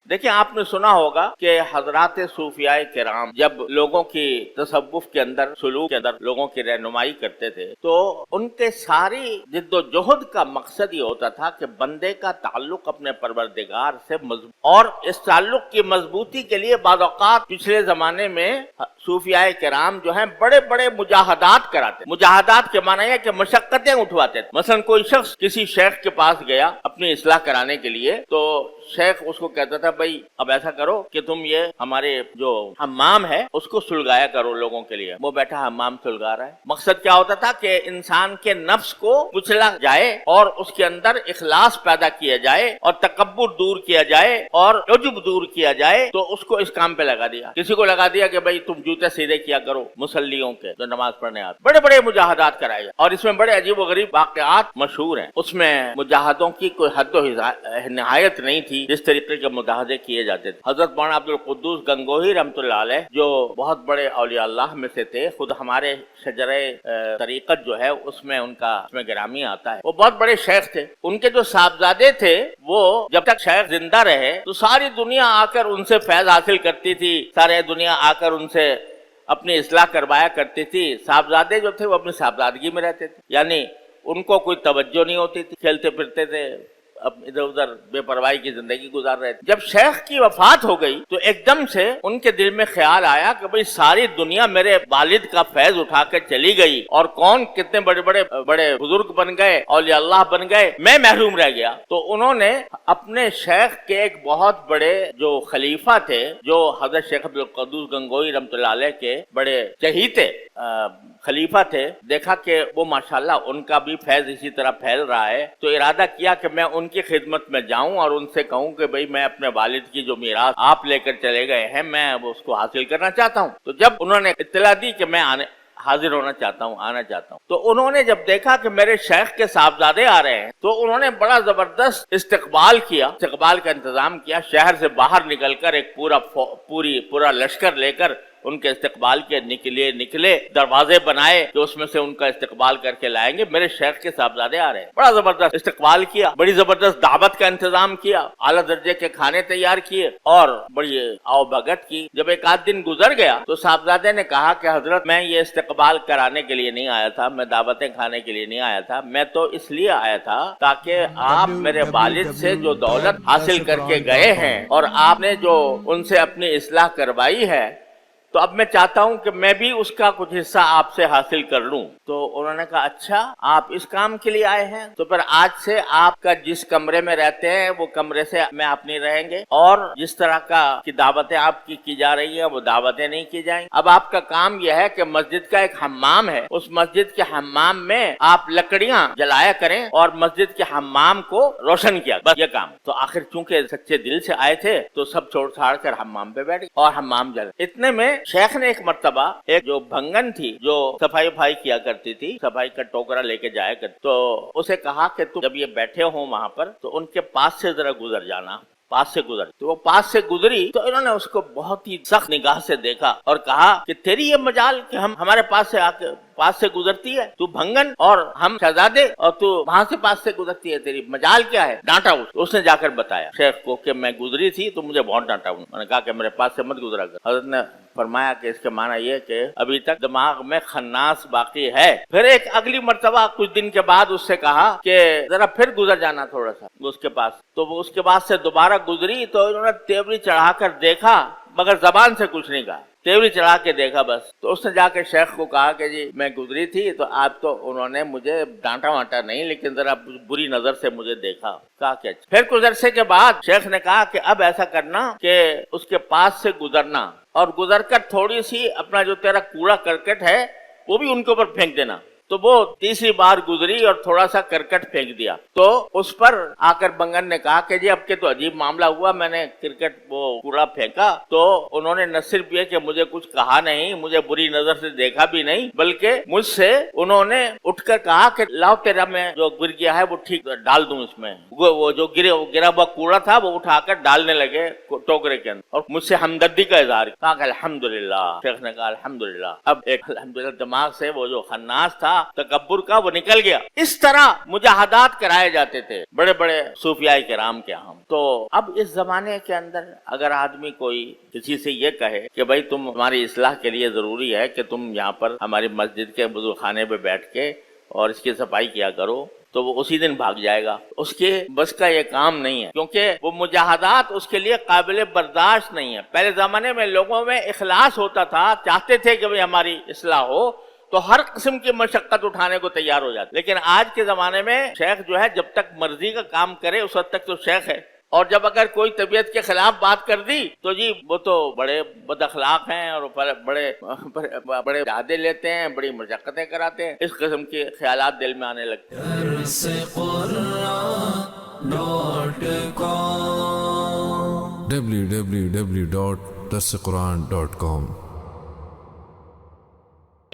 देखिए, आपने सुना होगा कि हजरात सूफियाए किराम जब लोगों की तसव्वुफ के अंदर, सुलूक के अंदर लोगों की रहनुमाई करते थे, तो उनके सारी जिद्दोजहद का मकसद ये होता था कि बंदे का ताल्लुक अपने परवरदिगार से मजबूत, और इस ताल्लुक की मजबूती के लिए बाद औक़ात पिछले जमाने में सूफियाए किराम जो हैं बड़े बड़े मुजाहदात कराते। मुजाहदात के माना है कि मशक्कतें उठवाते थे। मसलन कोई शख्स किसी शेख के पास गया अपनी इस्लाह कराने के लिए, तो शेख उसको कहता था, भाई अब ऐसा करो कि तुम ये हमारे जो हम्माम है उसको सुलगाया करो लोगों के लिए। वो बैठा हम्माम सुलगा रहा है। मकसद क्या होता था कि इंसान के नफ्स को कुचला जाए और उसके अंदर इखलास पैदा किया जाए और तकब्बुर दूर किया जाए और उजुब दूर किया जाए। तो उसको इस काम पे लगा दिया। किसी को लगा दिया कि भाई तुम जूते सीधे किया करो मुसल्लियों के जो नमाज पढ़ने आते। बड़े बड़े मुजाहदात कराए जाए और इसमें बड़े अजीब व गरीब वाक़यात मशहूर हैं। उसमें मुजाहदों की कोई हद निहायत नहीं थी जिस तरीके के मुजाहदे किए जाते थे। हजरत मौलाना अब्दुल कुद्दूस गंगोही रहमतुल्लाह अलैह जो बहुत बड़े औलिया अल्लाह में से थे, खुद हमारे शजरे तरीकत जो है उसमें गिरामी आता है। वो बहुत बड़े शेख थे। उनके जो साहबजादे थे वो जब तक शेख जिंदा रहे तो सारी दुनिया आकर उनसे फैज हासिल करती थी, सारी दुनिया आकर उनसे अपनी इस्लाह करवाया करती थी। साहबजादे जो थे वो अपनी साहबजादगी में रहते थे, यानी उनको कोई तवज्जो नहीं होती थी, खेलते फिरते थे, अब इधर उधर बेपरवाही की जिंदगी गुजार रहे थे। जब शेख की वफात हो गई तो एकदम से उनके दिल में ख्याल आया कि भाई सारी दुनिया मेरे वालिद का फैज उठाकर चली गई और कौन कितने बड़े बड़े बड़े बुजुर्ग बन गए, औलिया अल्लाह बन गए, मैं महरूम रह गया। तो उन्होंने अपने शेख के एक बहुत बड़े जो खलीफा थे, जो हजरत शेख अब्दुल कुद्दूस गंगोही रहमतुल्लाह अलैह के बड़े चहीते खलीफा थे, देखा कि वो माशाल्लाह उनका भी फैज इसी तरह फैल रहा है, तो इरादा किया कि मैं उनकी खिदमत में जाऊं और उनसे कहूं कि भाई मैं अपने वालिद की जो मीरास आप लेकर चले गए हैं मैं वो उसको हासिल करना चाहता हूं। तो जब उन्होंने इत्तला दी कि मैं हाजिर होना चाहता हूँ, आना चाहता हूँ, तो उन्होंने जब देखा कि मेरे शेख के साहबजादे आ रहे हैं तो उन्होंने बड़ा जबरदस्त इस्तकबाल किया, इस्तकबाल का इंतजाम किया। शहर से बाहर निकलकर एक पूरा लश्कर लेकर उनके इस्तकबाल के निकले दरवाजे बनाए कि उसमें से उनका इस्तकबाल करके लाएंगे, मेरे शेख के साहबजादे आ रहे हैं। बड़ा जबरदस्त इस्तकबाल किया, बड़ी जबरदस्त दावत का इंतजाम किया, आला दर्जे के खाने तैयार किए और बड़ी आओ भगत की। जब एक आध दिन गुजर गया तो साहबजादे ने कहा कि हजरत मैं ये इस्तकबाल कराने के लिए नहीं आया था, मैं दावतें खाने के लिए नहीं आया था, मैं तो इसलिए आया था ताकि आप मेरे वालिद से जो दौलत हासिल करके गए हैं और आपने जो उनसे अपनी इस्लाह करवाई है, तो अब मैं चाहता हूं कि मैं भी उसका कुछ हिस्सा आपसे हासिल कर लूं। तो उन्होंने कहा, अच्छा आप इस काम के लिए आए हैं, तो फिर आज से आपका जिस कमरे में रहते हैं वो कमरे से में आप नहीं रहेंगे और जिस तरह की दावतें आपकी की जा रही है वो दावतें नहीं की जाएंगी। अब आपका काम यह है कि मस्जिद का एक हम्माम है, उस मस्जिद के हम्माम में आप लकड़ियां जलाया करें और मस्जिद के हम्माम को रोशन किया, बस ये काम। तो आखिर चूंकि सच्चे दिल से आए थे तो सब छोड़ छाड़ कर हम्माम पे बैठ गए और हम्माम जल। इतने में शेख ने एक मर्तबा एक जो भंगन थी जो सफाई वफाई किया करती थी, सफाई का टोकरा लेके जाया करती, तो उसे कहा कि तुम जब ये बैठे हो वहां पर तो उनके पास से जरा गुजर जाना, पास से गुजर। तो वो पास से गुजरी तो इन्होंने उसको बहुत ही सख्त निगाह से देखा और कहा कि तेरी ये मजाल कि हम हमारे पास से आके पास से गुजरती है, तू भंगन और हम शहजादे और तू वहां से पास से गुजरती है, तेरी मजाल क्या है? डांटा उसने जाकर बताया शेख को कि मैं गुजरी थी तो मुझे बहुत डांटा। मैंने कहा कि मेरे पास से मत गुजरा कर। हजरत ने फरमाया कि इसके माना ये कि अभी तक दिमाग में खन्नास बाकी है। फिर एक अगली मर्तबा कुछ दिन के बाद उससे कहा कि जरा फिर गुजर जाना थोड़ा सा उसके पास। तो वो उसके बाद से दोबारा गुजरी तो इन्होंने तेवरी चढ़ाकर देखा मगर जबान से कुछ नहीं कहा, तेवरी चढ़ा के देखा बस। तो उसने जाके शेख को कहा कि जी मैं गुजरी थी तो आप तो उन्होंने मुझे डांटा वांटा नहीं लेकिन जरा बुरी नजर से मुझे देखा। कहा कि फिर कुछ अरसे के बाद शेख ने कहा कि अब ऐसा करना कि उसके पास से गुजरना और गुजरकर थोड़ी सी अपना जो तेरा कूड़ा करकट है वो भी उनके ऊपर फेंक देना। तो वो तीसरी बार गुजरी और थोड़ा सा करकट फेंक दिया। तो उस पर आकर बंगन ने कहा कि जी अब के तो अजीब मामला हुआ, मैंने क्रिकेट वो कूड़ा फेंका तो उन्होंने न सिर्फ ये कि मुझे कुछ कहा नहीं, मुझे बुरी नजर से देखा भी नहीं, बल्कि मुझसे उन्होंने उठकर कहा कि लाओ तेरा मैं जो गिर गया है वो ठीक डाल दूं इसमें। वो जो गिरा हुआ कूड़ा था वो उठाकर डालने लगे टोकरे के अंदर और मुझसे हमदर्दी का इजहार कहा कि अल्हम्दुलिल्लाह। शेख ने कहा अल्हम्दुलिल्लाह। अब एक अल्हम्दुलिल्लाह दिमाग से वो जो खन्नास था तकब्बुर का, वो निकल गया। इस तरह मुजाहदात कराए जाते थे बड़े बड़े सूफियाए किराम के यहाँ। तो अब इस जमाने के अंदर अगर आदमी कोई किसी से ये कहे कि भाई तुम हमारी इस्लाह के लिए जरूरी है कि तुम यहाँ पर हमारी मस्जिद के वुजू खाने पे बैठ के और इसकी सफाई किया करो, तो वो उसी दिन भाग जाएगा। उसके बस का ये काम नहीं है, क्योंकि वो मुजाहदात उसके लिए काबिल बर्दाश्त नहीं है। पहले जमाने में लोगों में इखलास होता था, चाहते थे कि भाई हमारी इस्लाह हो, तो हर किस्म की मशक्कत उठाने को तैयार हो जाते। लेकिन आज के जमाने में शेख जो है जब तक मर्जी का काम करे उस हद तक तो शेख है, और जब अगर कोई तबीयत के खिलाफ बात कर दी तो जी वो तो बड़े बदअखलाक हैं और बड़े इरादे लेते हैं, बड़ी मशक्कतें कराते हैं। इस किस्म के ख्यालात दिल में आने लगते हैं। www.darsequran.com